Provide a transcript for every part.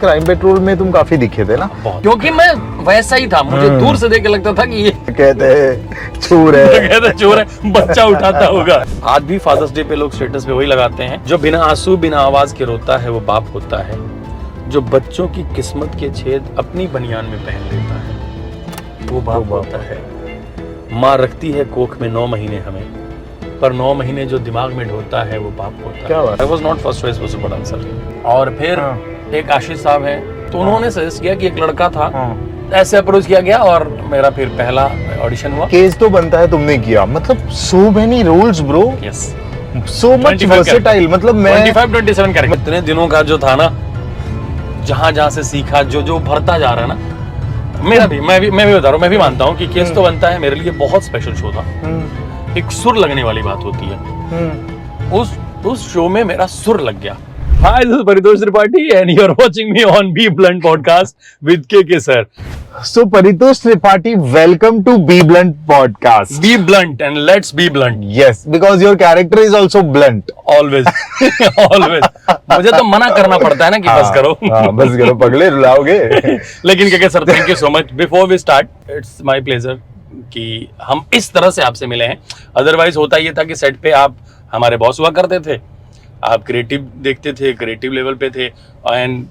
Crime petrol में तुम काफी दिखे थे ना, क्योंकि मैं वैसा ही था। मुझे दूर से देख के लगता था कि ये कहते चोर है चोर है, बच्चा उठाता होगा। आज भी फादर्स डे पे लोग स्टेटस पे वही लगाते हैं, जो बिना आंसू बिना आवाज के रोता है वो बाप होता है, जो बच्चों की किस्मत के छेद अपनी बनियान में पहन लेता है वो बाप होता है। माँ रखती है कोख में 9 महीने हमें, पर 9 महीने जो दिमाग में ढोता है वो बाप होता है। क्या बात? I was not first choice for super dancer। और फिर एक आशीष साहब है, तो उन्होंने सजेस्ट किया कि एक लड़का था, ऐसे अप्रोच किया गया और मेरा फिर पहला ऑडिशन हुआ। केस तो बनता है तुमने किया, मतलब so many roles bro, yes, so much versatile. मतलब मैं 25-27 कैरेक्टर, इतने दिनों का जो था ना, जहां से सीखा, जो भरता जा रहा है ना। मेरा भी मैं भी बता रहा हूँ, मैं भी मानता हूँ कि केस तो बनता है मेरे लिए बहुत स्पेशल शो था। एक सुर लगने वाली बात होती है, उस शो में मेरा सुर लग गया। Hi, this is Paritosh Tripathi and you're watching me on Be Blunt podcast with KK sir. So Paritosh Tripathi, welcome to Be Blunt podcast. Be blunt and let's be blunt. Yes, because your character is also blunt. Always, always. मुझे तो मना करना पड़ता है ना कि बस करो। बस करो पगले, रुलाओगे। लेकिन KK sir, thank you so much. Before we start, it's my pleasure कि हम इस तरह से आपसे मिले हैं। अदरवाइज होता ये था कि सेट पे आप हमारे बॉस हुआ करते थे, आप क्रिएटिव देखते थे, क्रिएटिव लेवल पे थे, एंड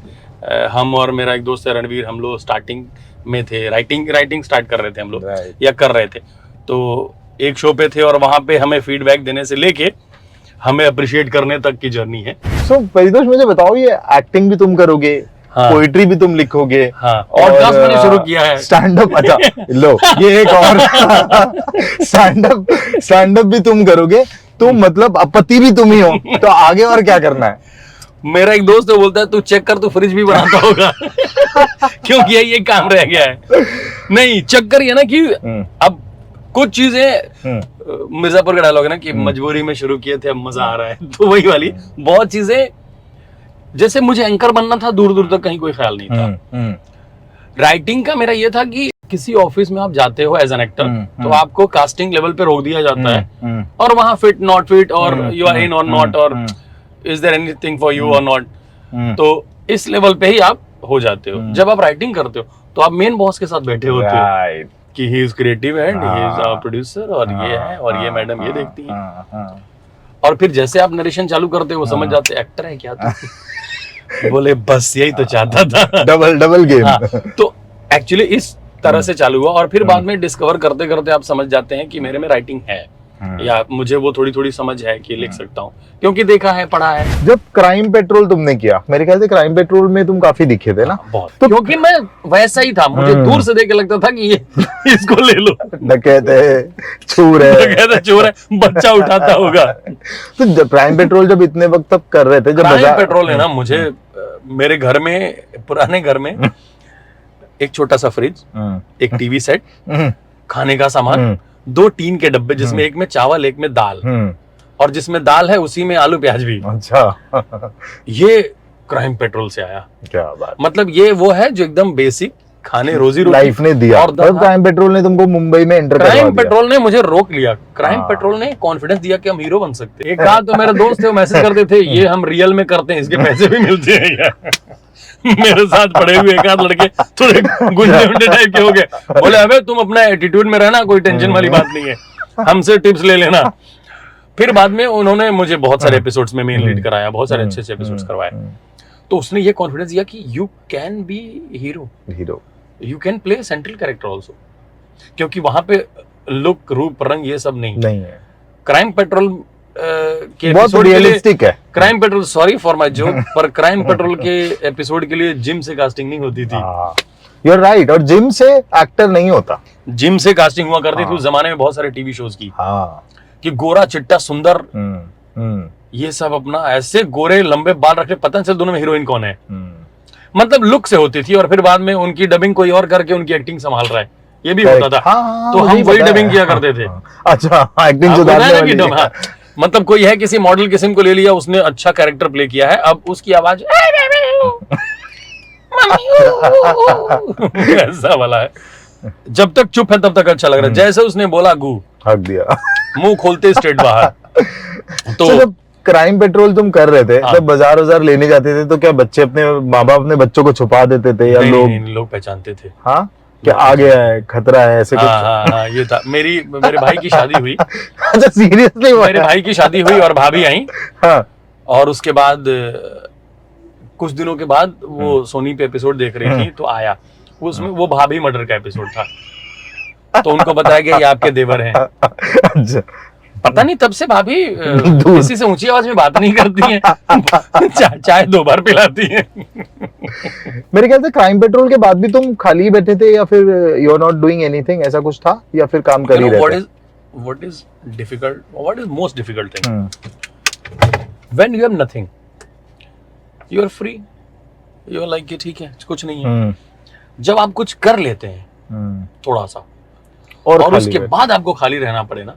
हम और मेरा एक दोस्त है रणवीर, हम लोग स्टार्टिंग में थे, राइटिंग स्टार्ट कर रहे थे हम लोग, या कर रहे थे। तो एक शो पे थे और वहाँ पे हमें फीडबैक देने से लेके हमें अप्रिशिएट करने तक की जर्नी है। सो परितोष, मुझे बताओ, ये एक्टिंग भी तुम करोगे, पोइट्री भी तुम लिखोगे, पॉडकास्ट मैंने शुरू किया है, स्टैंड अप, अच्छा लो ये एक और स्टैंड अप भी तुम करोगे, तो मतलब पति भी तुम ही हो, तो आगे और क्या करना है? मेरा एक दोस्त तो बोलता है तू चेक कर, तू फ्रिज भी बनाता होगा क्योंकि ये काम रह गया है। नहीं, चक्कर ये ना कि अब कुछ चीजें, मिर्जापुर का डायलॉग है ना कि मजबूरी में शुरू किए थे अब मजा आ रहा है, तो वही वाली बहुत चीजें। जैसे मुझे एंकर बनना था, दूर दूर तक कहीं कोई ख्याल नहीं था। राइटिंग का मेरा ये था कि किसी ऑफिस में आप जाते हो एज एन एक्टर, तो आपको कास्टिंग लेवल पे रोक दिया जाता है, और वहां फिट नॉट फिट, और you are in or not, और is there anything for you or not, तो इस लेवल पे ही आप हो जाते हो। जब आप राइटिंग करते हो तो आप मेन बॉस के साथ बैठे होते हो कि he is creative and he is our producer, और ये है, और ये मैडम ये देखती है, और फिर जैसे आप नरेशन चालू करते हो वो समझ जाते एक्टर है क्या तू बोले बस यही तो चाहता था, डबल गेम। तो एक्चुअली इस तरह से चालू हुआ, और फिर बाद में डिस्कवर करते करते आप समझ जाते हैं कि मेरे में राइटिंग है, या मुझे वो थोड़ी समझ है कि लिख सकता हूँ, क्योंकि देखा है, पढ़ा है। जब क्राइम पेट्रोल तुमने किया, मेरे ख्याल से क्राइम पेट्रोल में तुम काफी दिखे थे ना, बहुत, तो क्योंकि मैं वैसा ही था। मुझे दूर से देख के लगता था कि ये इसको ले लो, कहते चोर है, बच्चा उठाता होगा। तो क्राइम पेट्रोल जब इतने वक्त तक कर रहे थे, जब क्राइम पेट्रोल है ना, मुझे मेरे घर में, पुराने घर में एक छोटा सा फ्रिज, एक टीवी सेट, खाने का सामान, 2 टीन के डब्बे, जिसमें एक में चावल एक में दाल, और जिसमें दाल है उसी में आलू प्याज भी। अच्छा ये क्राइम पेट्रोल से आया। क्या बात, मतलब ये वो है जो एकदम बेसिक खाने रोजी रोटी लाइफ ने दिया, और क्राइम पेट्रोल ने तुमको मुंबई में एंटर करवा दिया। क्राइम पेट्रोल ने मुझे रोक लिया, क्राइम पेट्रोल ने कॉन्फिडेंस दिया कि हम हीरो बन सकते हैं। एक कहा तो मेरे दोस्त थे, वो मैसेज करते थे, ये हम रियल में करते हैं, इसके पैसे भी मिलते हैं यार। मेरे साथ पड़े हुए एक आध लड़के थोड़े गुंडे टाइप के हो गए, बोले अबे तुम अपना एटीट्यूड में रहना, कोई टेंशन वाली बात नहीं है, हमसे टिप्स ले लेना। फिर बाद में उन्होंने मुझे बहुत सारे एपिसोड्स में मेन लीड कराया, बहुत सारे अच्छे एपिसोड्स करवाए, तो उसने ये कॉन्फिडेंस दिया कि you can be hero, you can play central character also, क्योंकि वहां पे लुक, रूप, रंग ये सब नहीं है। क्राइम पेट्रोल के बहुत रियलिस्टिक है। Crime petrol, sorry for my joke, पर क्राइम पेट्रोल के एपिसोड के लिए जिम से कास्टिंग नहीं होती थी। यू आर राइट, और जिम से एक्टर नहीं होता, जिम से कास्टिंग हुआ करती थी उस जमाने में, बहुत सारे टीवी शोज की, कि गोरा चिट्टा सुंदर, ये सब अपना ऐसे गोरे लंबे बाल रखे, पता नहीं चल दोनों में हीरोइन कौन है, मतलब लुक से होती थी, और फिर बाद में उनकी डबिंग कोई और करके उनकी एक्टिंग संभाल रहा है, ये भी होता था। तो हम वही डबिंग किया करते थे। अच्छा, एक्टिंग सुधारने वाली। मतलब कोई है, किसी मॉडल किस्म को ले लिया, उसने अच्छा कैरेक्टर प्ले किया है, अब उसकी आवाज ऐसा वाला है, जब तक चुप है तब तक अच्छा लग रहा है। जैसे उसने बोला गू, हक दिया, मुंह खोलते स्ट्रेट बाहर। तो क्राइम पेट्रोल तुम कर रहे थे, हाँ। जब बाजार लेने जाते थे तो क्या बच्चे अपने माँ बाप अपने बच्चों को छुपा देते थे या नहीं, लोग? नहीं, लोग पहचानते थे। हाँ, क्या आ गया है, खतरा है, ऐसे कुछ? हाँ, ये था। मेरे भाई की शादी हुई। अच्छा, सीरियसली? मेरे भाई की शादी हुई और भाभी आई, हाँ। और उसके बाद कुछ दिनों के बाद वो सोनी पे एपिसोड देख रही थी, तो आया उसमें वो भाभी मर्डर का एपिसोड था, तो उनको बताया गया ये आपके देवर हैं। अच्छा, पता नहीं तब से भाभी दूर। किसी से ऊंची आवाज में बात नहीं करती हैं। चाय 2 बार पिलाती हैं। मेरे ख्याल से क्राइम पेट्रोल के बाद भी तुम खाली ही बैठे थे या फिर you are not doing anything, ऐसा कुछ था, या फिर काम कर ही रहे थे? What is difficult? What is most difficult thing? Hmm, When you have nothing, you are free. You are like कि ठीक है, कुछ नहीं है। हम्म, जब आप कुछ कर लेते हैं थोड़ा सा, और खाली उसके बैठे। बाद आपको खाली रहना पड़े ना,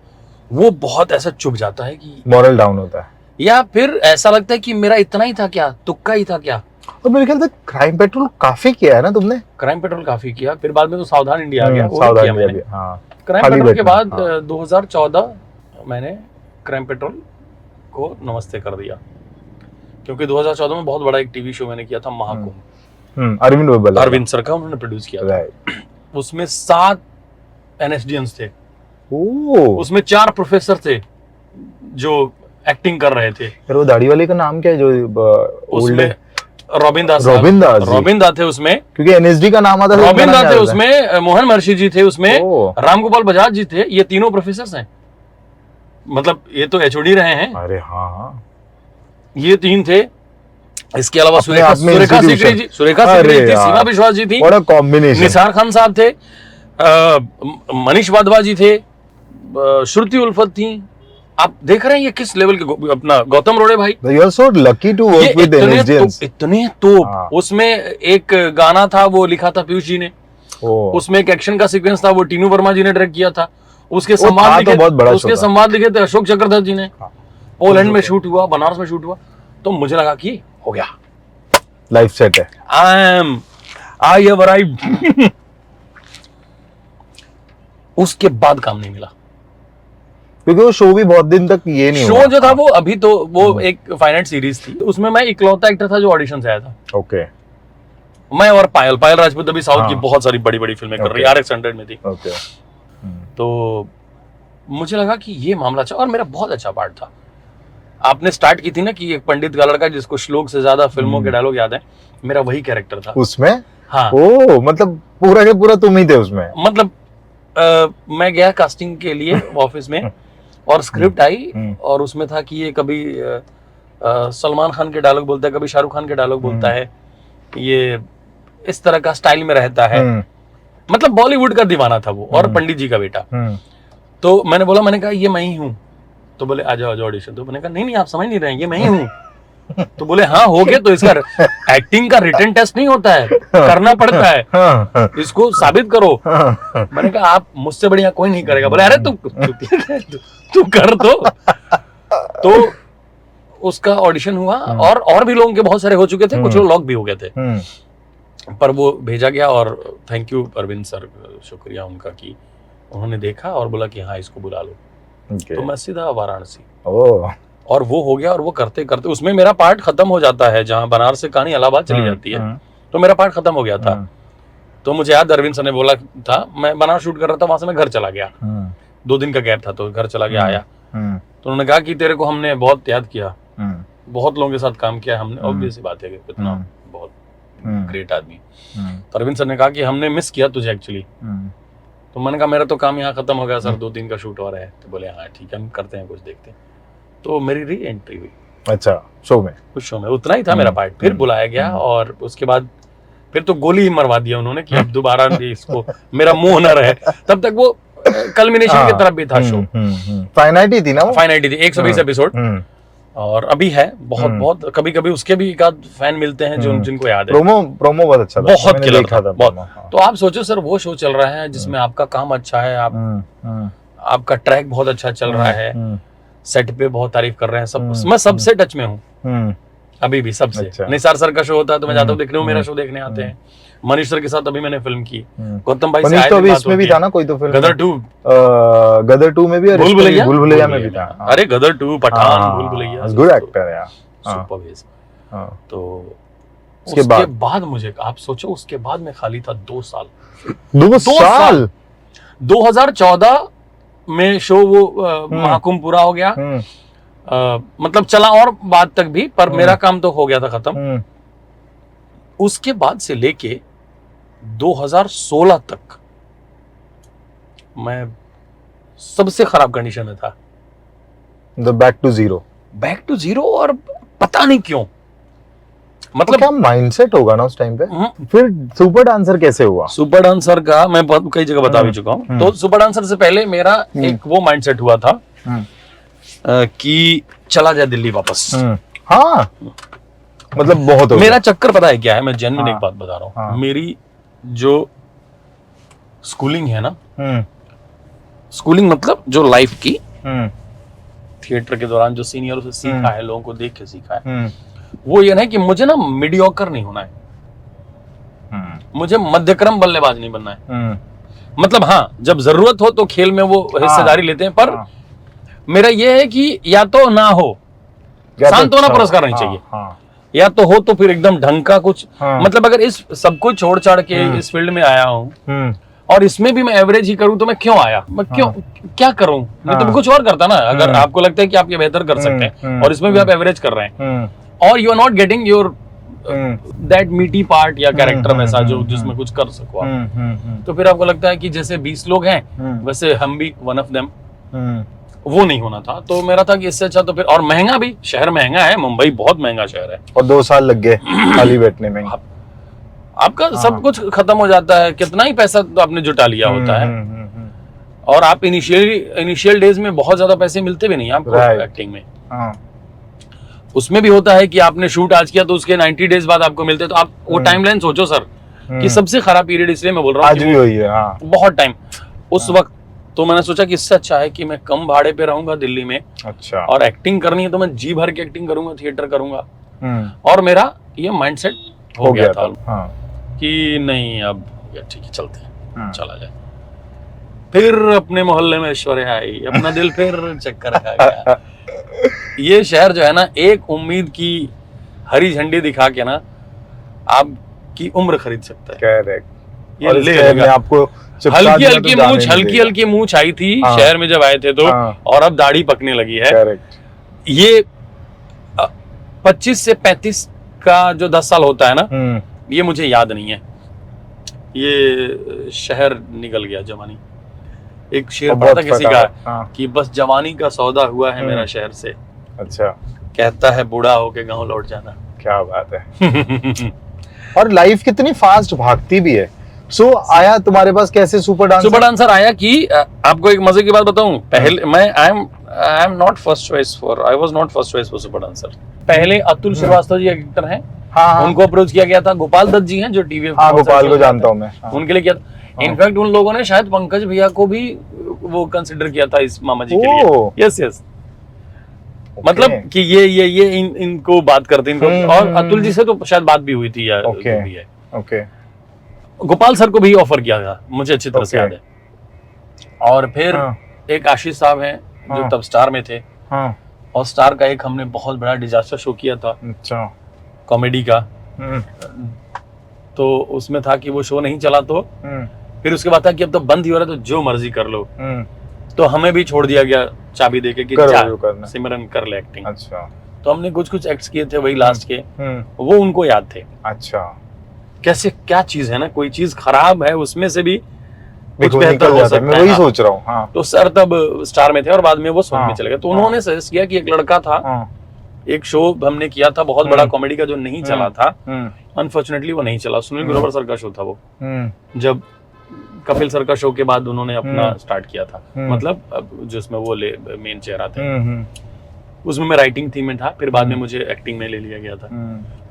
वो बहुत ऐसा चुभ जाता है कि, मॉरल डाउन होता है, या फिर ऐसा लगता है कि मेरा इतना ही था क्या, तुक्का ही था क्या। और मेरे ख्याल से क्राइम पेट्रोल काफी किया है ना तुमने? क्राइम पेट्रोल काफी किया, फिर बाद में तो सावधान इंडिया आ गया, वो भी सावधान किया इंडिया मैंने। भी, हाँ। क्राइम खाली पेट्रोल के बैठना, बाद हाँ। 2014 मैंने क्राइम पेट्रोल को नमस्ते कर दिया, क्योंकि 2014 में बहुत बड़ा एक टीवी शो मैंने किया था, महाकुंभ। अरविंद वेबल, अरविंद सर का उन्होंने प्रोड्यूस किया था। राइट। उसमें 7 NSDNs थे, ओह, उसमें 4 प्रोफेसर थे जो एक्टिंग कर रहे थे। फिर वो दाढ़ी वाले का नाम क्या है जो उसमें ओल्ड? रॉबिन दास रॉबिन दास थे उसमें, क्योंकि एनएसडी का नाम आता था, रॉबिन दास थे उसमें, मोहन महर्षि जी थे उसमें, ओह। रामगोपाल बजाज जी थे। ये तीनों प्रोफेसर हैं, मतलब ये तो HOD रहे हैं। अरे हाँ, ये 3 थे। इसके अलावा अपने सुरेखा आप में सुरेखा institution। सीकरी जी, सुरेखा अरे सीकरी थी, यार, सीमा विश्वास जी थी, बड़ा कॉम्बिनेशन। निसार खान साहब थे, मनीष वाधवा जी थे, श्रुति उल्फत थी। आप देख रहे हैं ये किस लेवल के, अपना गौतम रोड़े भाई, you are so lucky to work with एनएसडीएंस। इतने तो हाँ। उसमें एक गाना था, वो लिखा था पीयूष जी ने। उसमें एक एक्शन का सीक्वेंस था, वो टीनू वर्मा जी ने डायरेक्ट किया था। उसके संवाद लिखे, उसके संवाद लिखे थे अशोक चक्रधर जी ने। पोलैंड में शूट हुआ, बनारस में शूट हुआ। तो मुझे लगा कि हो गया, लाइफ सेट है। I have arrived. उसके बाद काम नहीं मिला, क्योंकि वो शो भी बहुत दिन तक ये नहीं हुआ। शो जो था वो अभी तो वो एक फाइनाइट सीरीज थी, उसमें मैं इकलौता एक्टर था जो ऑडिशन से आया था। ओके। मैं और पायल राजपूत अभी साउथ की बहुत सारी बड़ी बड़ी फिल्में कर रही है, RX 100 में थी। ओके। तो मुझे लगा कि ये मामला अच्छा, और मेरा बहुत अच्छा पार्ट था। आपने स्टार्ट की थी ना कि एक पंडित का लड़का जिसको श्लोक से ज्यादा फिल्मों के डायलॉग याद है, मेरा वही कैरेक्टर था उसमें। हाँ, ओ, मतलब पूरा के पूरा तुम ही थे उसमें। मतलब मैं गया कास्टिंग के लिए ऑफिस में, और स्क्रिप्ट आई, और उसमें था कि ये कभी सलमान खान के डायलॉग बोलता है, कभी शाहरुख खान के डायलॉग बोलता है, ये इस तरह का स्टाइल में रहता है। मतलब बॉलीवुड का दीवाना था वो, और पंडित जी का बेटा। तो मैंने बोला, मैंने कहा ये मैं ही हूँ। तो बोले आ जाओ ऑडिशन। तो मैंने कहा नहीं आप समझ नहीं रहे हैं, ये मैं ही हूँ। तो बोले हाँ हो गया, तो इसका एक्टिंग का रिटन टेस्ट नहीं होता है, करना पड़ता है, इसको साबित करो। मैंने कहा आप मुझसे बढ़िया कोई नहीं करेगा। बोले अरे तू कर तो उसका ऑडिशन हुआ, और भी लोगों के बहुत सारे हो चुके थे, कुछ लोग लॉक भी हो गए थे, पर वो भेजा गया। और थैंक यू अरविंद सर, शुक्रिया उनका कि उन्होंने देखा और बोला कि हाँ इसको बुला लो। तो मैं सीधा वाराणसी, और वो हो गया। और वो करते करते उसमें मेरा पार्ट खत्म हो जाता है, जहाँ बनारस से कहानी इलाहाबाद चली जाती है, तो मेरा पार्ट खत्म हो गया था। तो मुझे याद अरविंद सर ने बोला था, मैं बनारस शूट कर रहा था, वहां से मैं घर चला गया, 2 दिन का गैप था, तो घर चला गया, आया। तो उन्होंने कहा कि तेरे को हमने बहुत याद किया, बहुत लोगों के साथ काम किया हमने, ऑब्वियस सी बात है कि इतना बहुत ग्रेट आदमी। तो अरविंद सर ने कहा कि हमने मिस किया तुझे एक्चुअली। तो मैंने कहा मेरा तो काम यहाँ खत्म हो गया सर, 2 दिन का शूट हो रहा है। तो बोले हाँ ठीक है, हम करते हैं, कुछ देखते हैं। तो मेरी री एंट्री हुई। अच्छा, शो में? उस शो में उतना ही था मेरा पार्ट। फिर बुलाया गया, और उसके बाद फिर तो गोली ही मरवा दिया उन्होंने कि अब दोबारा इसको मेरा मुंह न रहे। तब तक वो कल्मिनेशन की तरफ भी था शो। फाइनाइट ही थी ना वो? फाइनाइट थी, 120 एपिसोड, और अभी है बहुत कभी कभी उसके भी एक आध फैन मिलते हैं जो जिनको याद है। प्रोमो बहुत अच्छा था, बहुत किलर था, बहुत। तो आप सोचो सर, वो शो चल रहा है जिसमें आपका काम अच्छा है, आपका ट्रैक बहुत अच्छा चल रहा है, सेट पे बहुत तारीफ कर रहे हैं सब, मैं सबसे टच में हूँ। अभी भी सबसे। अच्छा। निसार सर का शो होता है तो मैं जाता हूँ देखने, वो मेरा शो देखने आते हैं। मनीष सर के साथ अभी मैंने फिल्म की, गौतम भाई से मनीष आए तो दिन अभी बात इसमें भी होती था है। ना कोई तो फिल्म, गदर 2, गदर 2 में भी, और भूल भुलैया, भूल भुलैया में भी था। अरे गदर 2, पठान, भूल भुलैया, गुड एक्टर है यार। सुपर है। हाँ। तो उसके बाद मुझे, आप सोचो, उसके बाद मैं खाली था 2 साल। 2 साल 2014 में शो वो महाकुंभ पूरा हो गया, मतलब चला और बाद तक भी, पर मेरा काम तो हो गया था खत्म। उसके बाद से लेके 2016 तक मैं सबसे खराब कंडीशन में था, बैक टू जीरो। और पता नहीं क्यों, मतलब क्या माइंडसेट होगा ना उस टाइम पे। फिर सुपर डांसर कैसे हुआ? सुपर डांसर का मैं कई जगह बता भी चुका हूँ। तो सुपर डांसर से पहले मेरा एक वो माइंडसेट हुआ था कि चला जाए दिल्ली वापस। हाँ, मतलब बहुत मेरा चक्कर पता है क्या है, मैं जेन्युइन एक बात बता रहा हूँ। मेरी जो स्कूलिंग है ना, स्कूलिंग मतलब जो लाइफ की, थिएटर के दौरान जो सीनियरों से सीखा है, लोगों को देख के सीखा है, वो ये है कि मुझे ना मीडियोकर नहीं होना है, मुझे मध्यक्रम बल्लेबाज नहीं बनना है। मतलब हाँ, जब जरूरत हो तो खेल में वो हिस्सेदारी लेते हैं, पर मेरा ये है कि या तो ना हो, सांत्वना पुरस्कार नहीं चाहिए, या तो हो तो फिर एकदम ढंग का कुछ। मतलब अगर इस सब कुछ छोड़ छाड़ के इस फील्ड में आया हूँ और इसमें भी मैं एवरेज ही करूं, तो मैं क्यों आया, मैं क्यों क्या करूं? नहीं तो मैं कुछ और करता ना। अगर आपको लगता है कि आप ये बेहतर कर सकते हैं और इसमें भी आप एवरेज कर रहे हैं, और you are not getting your that meaty part या कैरेक्टर वैसा जो जिसमें कुछ कर सको आप, तो फिर आपको लगता है कि जैसे 20 लोग हैं वैसे हम भी वन ऑफ देम, वो नहीं होना था। तो मेरा था कि इससे अच्छा तो फिर, और महंगा भी, शहर महंगा है, मुंबई बहुत महंगा शहर है, और 2 साल लग गए खाली बैठने में। आपका सब कुछ खत्म हो जाता है, कितना ही पैसा तो आपने जुटा लिया होता है, और आप इनिशियल डेज में बहुत ज्यादा पैसे मिलते भी नहीं आपको एक्टिंग में। उसमें भी होता है कि आपने शूट आज किया तो उसके 90 डेज बाद आपको मिलते, तो आप वो टाइमलाइन सोचो सर, कि सबसे खराब पीरियड इसलिए मैं बोल रहा हूँ आज भी वही है, बहुत टाइम उस वक्त। तो मैंने सोचा कि इससे अच्छा है कि मैं कम भाड़े पे रहूंगा दिल्ली में, अच्छा, और एक्टिंग करनी है तो मैं जी भर के एक्टिंग करूंगा, थिएटर करूंगा। और मेरा ये माइंडसेट हो गया था कि नहीं, अब ठीक है, चलते हैं, चला जाए। फिर अपने मोहल्ले में ऐश्वर्या आई, अपना दिल फिर चक्कर खा गया। ये शहर जो है ना, एक उम्मीद की हरी झंडी दिखा के ना आपकी उम्र खरीद सकता है। करेक्ट। ये ले आपको हल्की हल्की मूंछ आई थी शहर में जब आए थे तो, और अब दाढ़ी पकने लगी है। ये 25 से 35 का जो 10 साल होता है ना, ये मुझे याद नहीं है। ये शहर निकल गया जवानी। एक शेर पढ़ा था किसी का कि बस जवानी का सौदा हुआ है मेरा शहर से। अच्छा, कहता है बूढ़ा होके गांव लौट जाना। क्या बात है। और लाइफ कितनी फास्ट भागती भी है। आया तुम्हारे पास कैसे सुपर डांसर आया कि आपको एक मजे की बात बताऊं। पहले मैं I am not first choice for, I was not first choice for super dancer. पहले अतुल श्रीवास्तव जी एक्टर हैं, उनको अप्रोच किया गया था। गोपाल दत्त जी हैं जो टीवी, गोपाल को जानता हूं मैं, उनके लिए किया था। इनफैक्ट उन लोगों ने शायद पंकज भैया को भी वो कंसिडर किया था इस मामा जी के लिए। यस मतलब कि ये इनको बात करते इनको, और अतुल जी से तो शायद बात भी हुई थी या भी है। ओके, गोपाल सर को भी ऑफर किया था, मुझे अच्छी तरह से याद है। और फिर एक आशीष साहब हैं जो तब स्टार में थे, और स्टार का एक हमने बहुत बड़ा डिजास्टर शो किया था, अच्छा, कॉमेडी का। तो उसमें था कि वो शो नहीं चला, तो फिर उसके बाद था कि अब तो बंद ही हो रहा है तो जो मर्जी कर लो। तो हमें भी छोड़ दिया गया चाबी देके कि सिमरन कर ले एक्टिंग। अच्छा, तो हमने कुछ एक्ट्स किए थे वही लास्ट के, वो उनको याद थे। अच्छा, कैसे क्या चीज है ना, कोई चीज खराब है उसमें से भी कुछ बेहतर हो सकता है। मैं वही सोच रहा हूँ। तो सर तब स्टार में थे और बाद में वो सोनी में चले गए। तो उन्होंने सजेस्ट किया कि एक लड़का था, एक शो हमने किया था बहुत बड़ा कॉमेडी का जो नहीं चला था, अनफॉर्चुनेटली वो नहीं चला। सुनील ग्रोवर सर का शो था वो, जब कपिल सर का शो के बाद उन्होंने अपना स्टार्ट किया था, मतलब जिसमें वो मेन चेहरा थे, उसमें मैं राइटिंग थीम में था। फिर बाद में मुझे एक्टिंग में ले लिया गया था।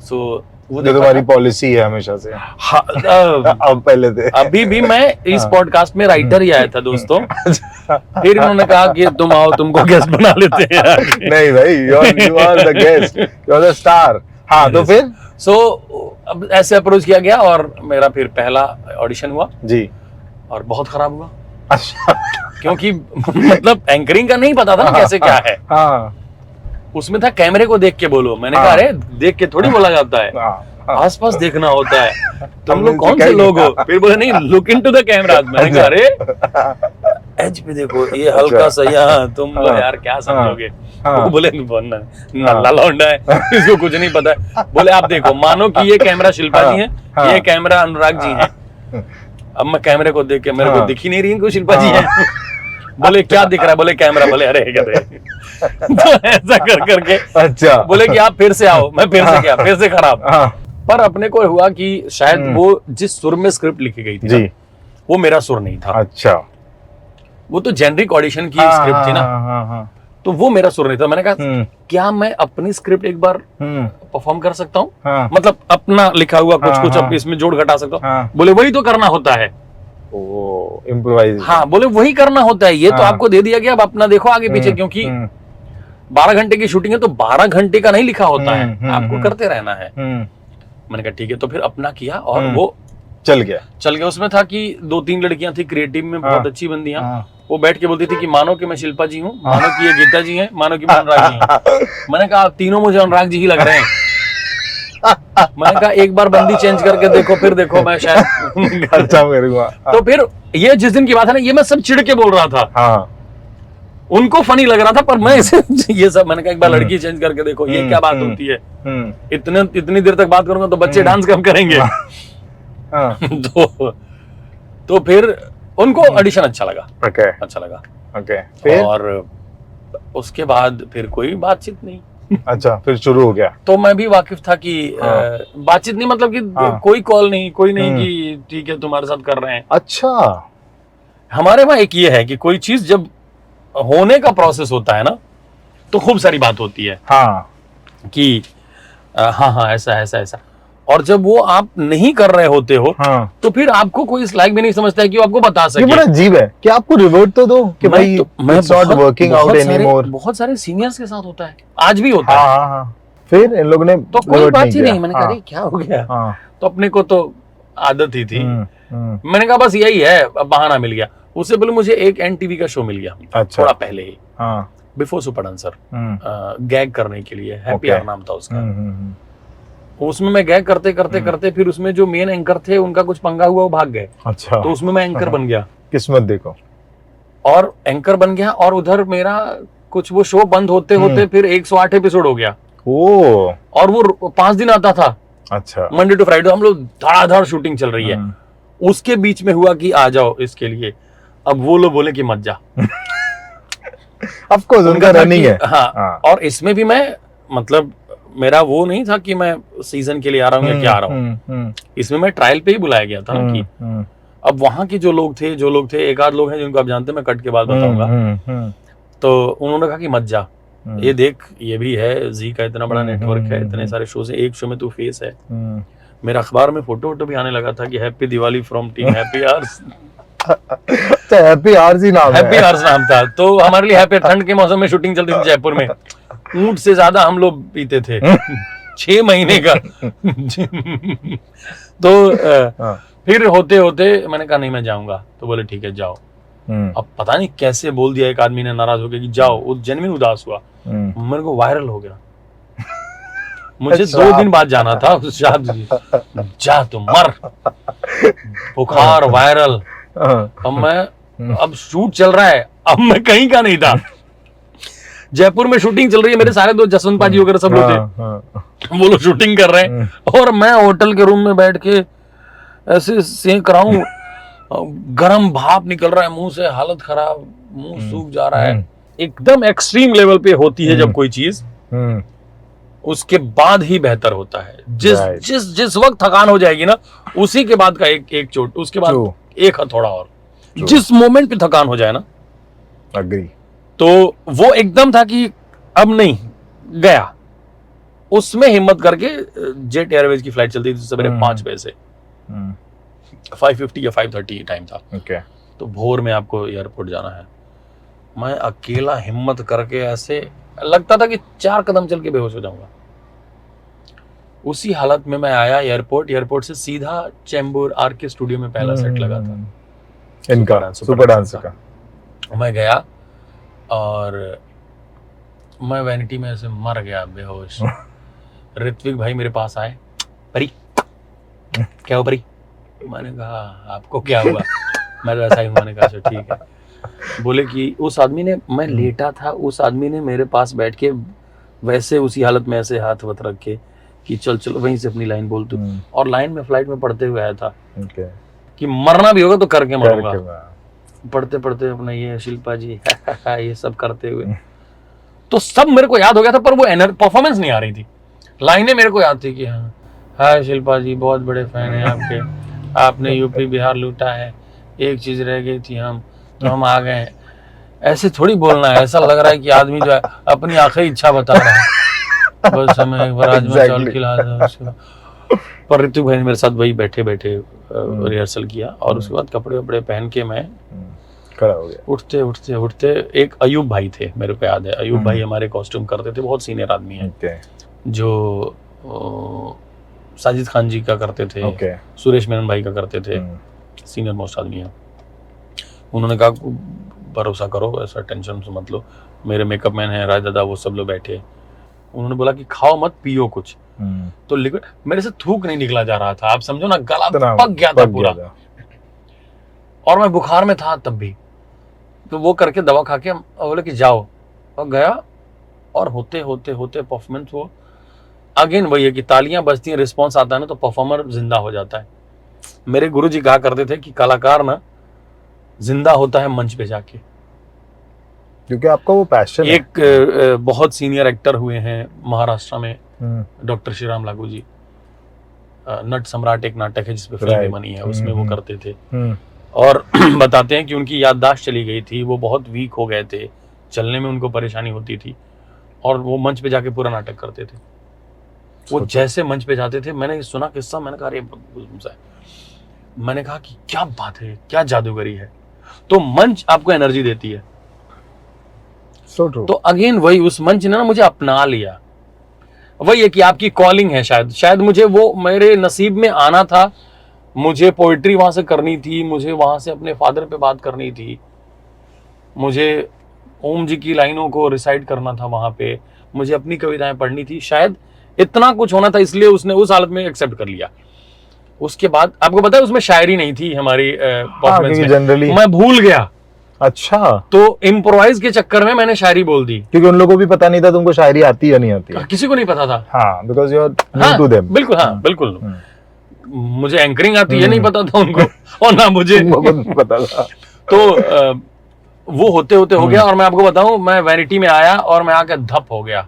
सो वो तुम्हारी पॉलिसी है हमेशा से। हाँ, अब पहले थे, अभी भी मैं इस पॉडकास्ट में राइटर ही आया था दोस्तों। फिर इन्होंने कहा कि तुम आओ, तुमको गेस्ट बना लेते हैं। नहीं भाई, you are the guest, you are the star. हाँ तो फिर सो अब ऐसे अप्रोच किया गया और मेरा फिर पहला ऑडिशन हुआ जी। और बहुत खराब हुआ, अच्छा। क्योंकि मतलब एंकरिंग का नहीं पता था ना कैसे क्या है। हाँ उसमें था कैमरे को देख के बोलो, मैंने कहा अरे देख के थोड़ी बोला जाता है, आसपास देखना होता है, तुम लोग कौन से लोग हो? फिर बोले नहीं, लुक इनटू द कैमरा। मैंने कहा अरे एज पे देखो, ये हल्का सा यहाँ, तुम लोग यार क्या समझोगे? वो बोले नल्ला लौंडा है, इसको कुछ नहीं पता है। बोले आप देखो, मानो कि ये कैमरा शिल्पा जी है, ये कैमरा अनुराग जी है। अब मैं कैमरे को देख के, मेरे को दिख ही नहीं रही इनको शिल्पा जी है। बोले क्या दिख रहा है? बोले कैमरा। बोले अरे तो ऐसा कर करके अच्छा बोले कि आप फिर से आओ। मैं फिर से गया, फिर से खराब। पर अपने को हुआ कि शायद वो जिस सुर में स्क्रिप्ट लिखी गई थी जी, ना, वो मेरा सुर नहीं था। अच्छा, वो तो जेनरिक ऑडिशन की स्क्रिप्ट थी ना, तो वो मेरा सुर नहीं था। मैंने कहा क्या मैं अपनी स्क्रिप्ट एक बार परफॉर्म कर सकता हूँ? मतलब अपना लिखा हुआ कुछ कुछ अब इसमें जोड़ घटा सकता हूँ। बोले वही तो करना होता है। इम्प्रोवाइज। हाँ, बोले वही करना होता है, ये तो आपको दे दिया गया, अब अपना देखो आगे पीछे, क्योंकि 12 घंटे की शूटिंग है तो 12 घंटे का नहीं लिखा होता है, आपको करते रहना है। मैंने कहा ठीक है, तो फिर अपना किया और वो चल गया। उसमें था कि 2-3 लड़कियां थी क्रिएटिव में, बहुत अच्छी बंदियां। वो बैठ के बोलती थी कि मानो कि मैं शिल्पा जी हूँ, मानो कि ये गीता जी हैं, मानो कि मैं अनुराग जी हूँ। मैंने कहा आप तीनों मुझे अनुराग जी ही लग रहे हैं। मैंने कहा एक बार बंदी चेंज करके देखो, फिर देखो मैं शायद अच्छा मेरे। तो फिर ये जिस दिन की बात है ना, ये मैं सब चिढ़ के बोल रहा था। उनको फनी लग रहा था, पर मैं इसे ये सब, मैंने कहा एक बार लड़की चेंज करके देखो, ये क्या बात होती है? इतनी देर तक बात करूंगा तो बच्चे डांस कब करेंगे? तो फिर उनको ऑडिशन अच्छा लगा। अच्छा लगा। फिर और उसके बाद फिर कोई बातचीत नहीं। अच्छा, फिर शुरू हो गया। तो मैं भी वाकिफ था कि बातचीत नहीं, मतलब कि कोई कॉल नहीं, कोई नहीं कि ठीक है तुम्हारे साथ कर रहे हैं। अच्छा, हमारे वहां एक ये है कि कोई चीज जब होने का प्रोसेस होता है ना, तो खूब सारी बात होती है कि हाँ ऐसा, और जब वो आप नहीं कर रहे होते हो तो फिर आपको कोई इस लायक भी नहीं समझता है कि वो आपको बता सके। ये बड़ा अजीब है कि आपको रिवर्ट तो दो कि भाई it's not working out anymore. बहुत सारे सीनियर्स के साथ होता है, आज भी होता है। फिर इन लोगों ने तो कोई बात ही नहीं। मैंने कहा क्या हो गया? तो अपने को तो आदत ही थी। मैंने कहा बस यही है, बहाना मिल गया। उससे पहले मुझे एक एनटीवी का शो मिल गया, थोड़ा पहले ही, बिफोर सुपर डांसर, गैग करने के लिए। हैप्पी आवर नाम था उसका। उसमें मैं गैग करते फिर उसमें जो मेन एंकर थे उनका कुछ पंगा हुआ, वो भाग गए। अच्छा, तो उसमें मैं एंकर बन गया। किस्मत देखो। और एंकर बन गया, और उधर मेरा कुछ वो शो बंद होते होते फिर 108 एपिसोड हो गया। और वो 5 दिन आता था। अच्छा, मंडे टू फ्राइडे। हम लोग धड़ाधड़ शूटिंग चल रही है। उसके बीच में हुआ कि आ जाओ इसके लिए। अब वो लोग बोले कि मत जा। ऑफ कोर्स उनका रनिंग है। हाँ, और इसमें भी मैं, मतलब मेरा वो नहीं था कि मैं सीजन के लिए आ रहा हूँ या क्या आ रहा हूँ। इसमें मैं ट्रायल पे ही बुलाया गया था कि अब वहां के जो लोग थे, एक आध लोग हैं जिनको आप जानते हैं, मैं कट के बाद बताऊंगा। तो उन्होंने कहा कि मत जा, ये देख, ये भी है जी का इतना बड़ा नेटवर्क है, इतने सारे शो है, एक शो में तू फेस है। मेरा अखबार में फोटो भी आने लगा था कि happy Diwali from team happy hours. Happy hours ही नाम है। हैप्पी आवर्स नाम था। तो हमारे लिए हैप्पी, ठंड के मौसम में शूटिंग चलती थी जयपुर में। ऊंट से ज्यादा हम लोग पीते थे। 6 महीने का। तो फिर होते होते मैंने कहा नहीं मैं जाऊंगा। तो बोले ठीक है जाओ। अब पता नहीं कैसे बोल दिया एक आदमी ने नाराज होकर कि जाओ। वो जेन्युइन उदास हुआ। मेरे को वायरल हो गया। मुझे 2 दिन बाद जाना था। जा तुम मर, बुखार, वायरल। अब शूट चल रहा है, अब मैं कहीं का नहीं था। जयपुर में शूटिंग चल रही है, मेरे सारे दोस्त जसवंत पाजी वगैरह सब लोग थे, वो लोग शूटिंग कर रहे हैं, और मैं होटल के रूम में बैठ के ऐसे सेंक रहा हूँ। गरम भाप निकल रहा है मुंह से, हालत खराब, मुंह सूख जा रहा है। एकदम एक्सट्रीम लेवल पे होती है जब कोई चीज, उसके बाद ही बेहतर होता है। जिस वक्त थकान हो जाएगी ना, उसी के बाद का एक चोट, उसके बाद एक हथौड़ा, और जिस मोमेंट पे थकान हो जाए ना, अग्री, तो वो एकदम था कि अब नहीं गया। उसमें हिम्मत करके जेट एयरवेज की फ्लाइट चलती थी सवेरे 5 बजे से, 5:50 या 5:30 टाइम था। तो भोर में आपको एयरपोर्ट जाना है। मैं अकेला हिम्मत करके ऐसे लगता था कि 4 कदम चल के बेहोश हो जाऊंगा। उसी हालत में मैं आया एयरपोर्ट से सीधा चेंबूर आरके स्टूडियो में पहला सेट लगा था इनका सुपर डांस का। मैं गया और मैं वैनिटी में ऐसे मर गया बेहोश। ऋत्विक भाई मेरे पास आए, परी क्या हो परी? मैंने कहा आपको क्या हुआ? मैं तो ऐसा ही, मैंने कहा अच्छा ठीक है। बोले कि उस आदमी ने, मैं लेटा था, उस आदमी ने मेरे पास बैठ के वैसे उसी हालत में ऐसे हाथ वत रख के कि चल चल वहीं से अपनी लाइन बोल तू। और लाइन में फ्लाइट में पढ़ते हुए आया था कि मरना भी होगा तो करके मरूंगा। पढ़ते पढ़ते अपना ये शिल्पा जी ये सब करते हुए तो सब मेरे को याद हो गया था, पर वो परफॉर्मेंस नहीं आ रही थी। लाइनें मेरे को याद थी कि हाँ हाय शिल्पा जी, बहुत बड़े फैन हैं आपके, आपने यूपी बिहार लूटा है, एक चीज रह गई थी तो हम आ गए हैं। ऐसे थोड़ी बोलना है, ऐसा लग रहा है कि आदमी जो है अपनी आखिरी इच्छा बता रहा है, बस हमें एक बार राजमा चावल खिला दो उसके। पर ऋतु भाई ने मेरे साथ वही बैठे बैठे रिहर्सल किया और उसके बाद कपड़े वपड़े पहन के मैं खड़ा हो गया। उठते एक अयूब भाई थे, मेरे को याद है, अयूब भाई हमारे कॉस्ट्यूम करते थे, बहुत सीनियर आदमी है, जो साजिद खान जी का करते थे, सुरेश मेनन भाई का करते थे, सीनियर मोस्ट आदमी है। उन्होंने कहा भरोसा करो, ऐसा टेंशन मत लो, मेरे मेकअप मैन है राज दादा, वो सब लोग बैठे। उन्होंने बोला कि खाओ मत पियो कुछ, तो लिक्विड मेरे से थूक नहीं निकला जा रहा था, आप समझो ना, गला पक गया था पूरा, और मैं बुखार में था तब भी। तो वो करके दवा खा के बोले कि जाओ, और गया, और होते होते होते परफॉर्मेंस वो अगेन वही है कि तालियां बजती हैं, रिस्पॉन्स आता है ना, तो परफॉर्मर जिंदा हो जाता है। मेरे गुरुजी कहा करते थे कि कलाकार ना जिंदा होता है मंच पे जाके, क्योंकि आपका वो पैशन है। एक बहुत सीनियर एक्टर हुए हैं महाराष्ट्र में, डॉक्टर श्रीराम लागू जी, नट सम्राट एक नाटक है जिसपे फिल्म बनी है, उसमें वो करते थे, और बताते हैं कि उनकी याददाश्त चली गई थी, वो बहुत वीक हो गए थे, चलने में उनको परेशानी होती थी, और वो मंच पे जाके पूरा नाटक करते थे। वो जैसे मंच पे जाते थे, मैंने सुना किस्सा, मैंने कहा अरे मैंने कहा कि क्या बात है, क्या जादूगरी है। तो मंच आपको एनर्जी देती है। तो अगेन वही, उस मंच ने ना मुझे अपना लिया। वही है कि आपकी कॉलिंग है, शायद मुझे वो मेरे नसीब में आना था। मुझे पोइट्री वहां से करनी थी, मुझे वहां से अपने फादर पे बात करनी थी, मुझे ओम जी की लाइनों को रिसाइट करना था वहां पे, मुझे अपनी कविताएं पढ़नी थी, शायद इतना कुछ होना था, इसलिए उसने उस हालत में एक्सेप्ट कर लिया। उसके बाद आपको पता है उसमें शायरी नहीं थी हमारी परफॉर्मेंस में, जनरली मैं भूल गया। अच्छा, तो इम्प्रोवाइज के चक्कर में मैंने शायरी बोल दी, क्योंकि उन लोगों को भी पता नहीं था तुमको शायरी आती या नहीं आती। किसी को नहीं पता था। हाँ, because you are new to them. बिल्कुल, हाँ बिल्कुल। मुझे एंकरिंग आती है नहीं पता था उनको, और ना मुझे पता था। तो वो होते होते हो गया, और मैं आपको बताऊं, मैं वैनिटी में आया और मैं आके धप हो गया।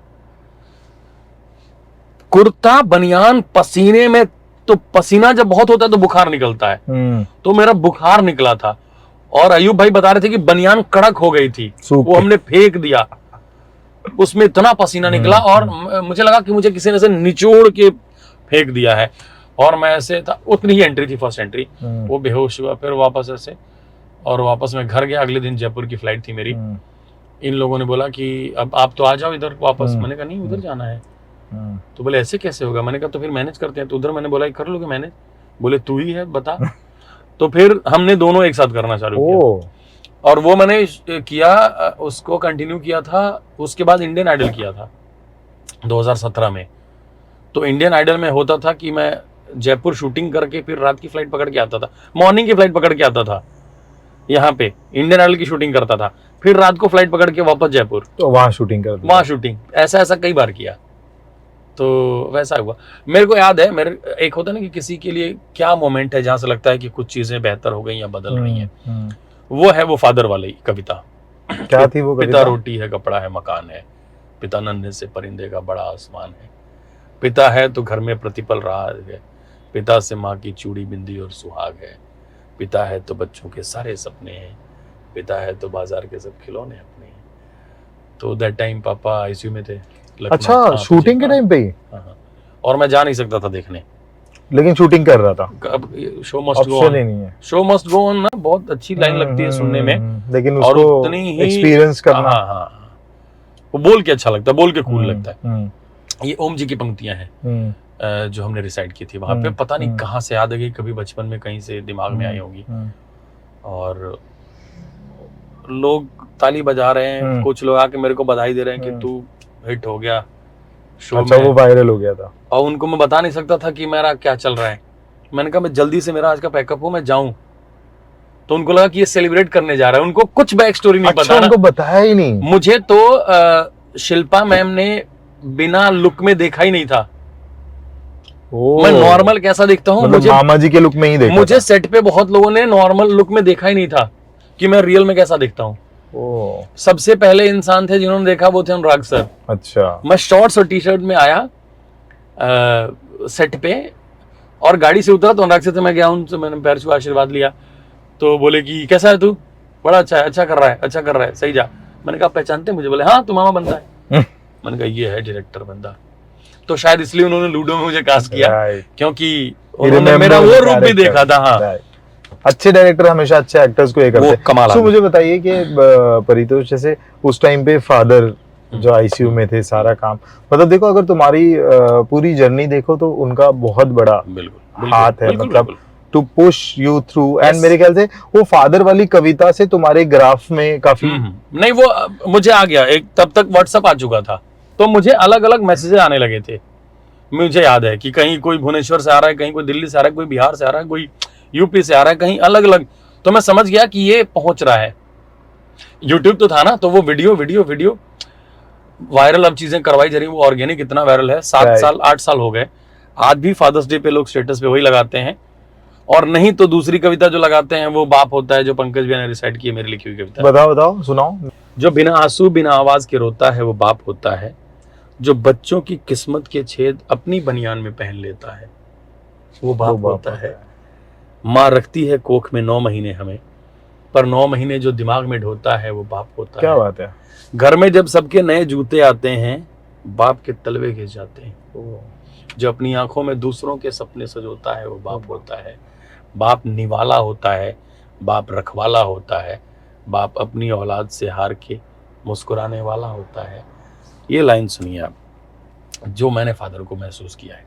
कुर्ता बनियान पसीने में, तो पसीना जब बहुत होता है तो बुखार निकलता है, तो मेरा बुखार निकला था, और अयूब भाई बता रहे थे कि बनियान कड़क हो गई थी, वो हमने फेंक दिया, उसमें इतना पसीना निकला, और मुझे लगा कि मुझे किसी ने से निचोड़ के फेंक दिया है, और मैं ऐसे था, उतनी ही एंट्री थी, फर्स्ट एंट्री, वो बेहोश हुआ, फिर वापस ऐसे, और वापस मैं घर गया। अगले दिन जयपुर की फ्लाइट थी मेरी। इन लोगों ने बोला कि अब आप तो आ जाओ इधर वापस। मैंने कहा नहीं, उधर जाना है। तो बोले ऐसे कैसे होगा? मैंने कहा तो फिर मैनेज करते हैं। तो उधर मैंने बोला कर लोगे मैनेज? बोले तू ही है, बता। तो फिर हमने दोनों एक साथ करना चालू किया, और वो मैंने किया, उसको कंटिन्यू किया था। उसके बाद इंडियन आइडल किया था 2017 में। तो इंडियन आइडल में होता था कि मैं जयपुर शूटिंग करके फिर रात की फ्लाइट पकड़ के आता था, मॉर्निंग की फ्लाइट पकड़ के आता था यहाँ पे, इंडियन आइडल की शूटिंग करता था, फिर रात को फ्लाइट पकड़ के वापस जयपुर, तो वहां शूटिंग ऐसा कई बार किया। तो वैसा हुआ। मेरे को याद है, मेरे एक होता है ना कि किसी के लिए क्या मोमेंट है जहां से लगता है कि कुछ चीजें बेहतर हो गई या बदल रही हैं, वो है वो फादर वाली कविता। क्या थी वो कविता? पिता रोटी है, कपड़ा है, मकान है, पिता नन्हे से परिंदे का बड़ा आसमान है, पिता है तो घर में प्रतिपल रहा है, पिता से माँ की चूड़ी बिंदी और सुहाग है, पिता है तो बच्चों के सारे सपने हैं, पिता है तो बाजार के सब खिलौने अपने हैं। तो दैट टाइम पापा आईसीयू में थे। अच्छा, शूटिंग के टाइम पे ही? हाँ, और मैं जा नहीं सकता था देखने, लेकिन शूटिंग कर रहा था। अब शो मस्ट गो ऑन नहीं है, शो मस्ट गो ऑन ना, बहुत अच्छी लाइन लगती है सुनने में, लेकिन उसको उतनी ही एक्सपीरियंस करना। हाँ, वो बोल के अच्छा लगता है, बोल के कूल लगता है। ये ओम जी की पंक्तियां हैं जो हमने रिसाइट की थी वहां पे, पता नहीं कहाँ से याद आ गई, कभी बचपन में कहीं से दिमाग में आई होगी, और लोग ताली बजा रहे हैं, कुछ लोग आके मेरे को बधाई दे रहे हैं कि तू हिट हो गया शो अच्छा, में, वो वायरल हो गया था, और उनको मैं बता नहीं सकता था कि मेरा क्या चल रहा है। मैंने कहा मैं जल्दी से, मेरा आज का पैकअप हो, मैं जाऊं, तो उनको लगा कि ये सेलिब्रेट करने जा रहा है, उनको कुछ बैक स्टोरी नहीं अच्छा, पता उनको बताया ही नहीं। मुझे तो शिल्पा मैम ने बिना लुक में देखा ही नहीं था। मैं नॉर्मल कैसा दिखता हूँ, मतलब मुझे मामा जी के लुक में ही देखा मुझे था। सेट पे बहुत लोगों ने नॉर्मल लुक में देखा ही नहीं था कि मैं रियल में कैसा दिखता हूँ। सबसे पहले इंसान थे जिन्होंने देखा वो थे अनुराग सर। अच्छा। मैं शॉर्ट्स और टी शर्ट में आया सेट पे, और गाड़ी से उतरा तो अनुराग सर से मैं गया, उनसे मैंने पैर छुआ आशीर्वाद लिया, तो बोले कि कैसा है तू, बड़ा अच्छा है, अच्छा कर रहा है, अच्छा कर रहा है, सही जा। मैंने कहा पहचानते मुझे? बोले हाँ, तू मामा बनता है। मैंने कहा ये है डायरेक्टर बंदा, तो शायद इसलिए उन्होंने लूडो में मुझे कास्ट किया, क्योंकि उन्होंने मेरा वो रूप भी देखा था। हाँ, अच्छे डायरेक्टर हमेशा अच्छे एक्टर्स को ये करते हैं। तो मुझे बताइए कि परितोष, जैसे उस टाइम पे फादर जो आईसीयू में थे, सारा काम, मतलब देखो, अगर तुम्हारी पूरी जर्नी देखो तो उनका बहुत बड़ा हाथ है, मतलब to push you through. And मेरे ख्याल से वो फादर वाली कविता से तुम्हारे ग्राफ में काफी नहीं, वो मुझे आ गया एक, तब तक व्हाट्सएप आ चुका था, तो मुझे अलग अलग मैसेजेस आने लगे थे। मुझे याद है कि कहीं कोई भुवनेश्वर से आ रहा है, कहीं कोई दिल्ली से आ रहा है, कोई बिहार से आ रहा है, कोई यूपी से आ रहा है, कहीं अलग अलग। तो मैं समझ गया कि ये पहुंच रहा है। यूट्यूब तो था ना, तो वो वीडियो वीडियो वीडियो वायरल अब चीजें करवाई जा रही, वो ऑर्गेनिक इतना वायरल है। 7 साल 8 साल हो गए, आज भी फादर्स डे पे लोग स्टेटस पे वही लगाते हैं, और नहीं तो दूसरी कविता जो लगाते हैं वो बाप होता है, जो पंकज भैया ने रिसाइट की है, मेरी लिखी हुई कविता। बताओ बताओ, सुनाओ। जो बिना आंसू बिना आवाज के रोता है वो बाप होता है, जो बच्चों की किस्मत के छेद अपनी बनियान में पहन लेता है वो बाप होता है। माँ रखती है कोख में 9 महीने हमें, पर 9 महीने जो दिमाग में ढोता है वो बाप होता है। क्या बात है। घर में जब सबके नए जूते आते हैं, बाप के तलवे घिस जाते हैं। जो अपनी आंखों में दूसरों के सपने सजोता है वो बाप होता है। बाप निवाला होता है, बाप रखवाला होता है, बाप अपनी औलाद से हार के मुस्कुराने वाला होता है। ये लाइन सुनिए आप, जो मैंने फादर को महसूस किया है।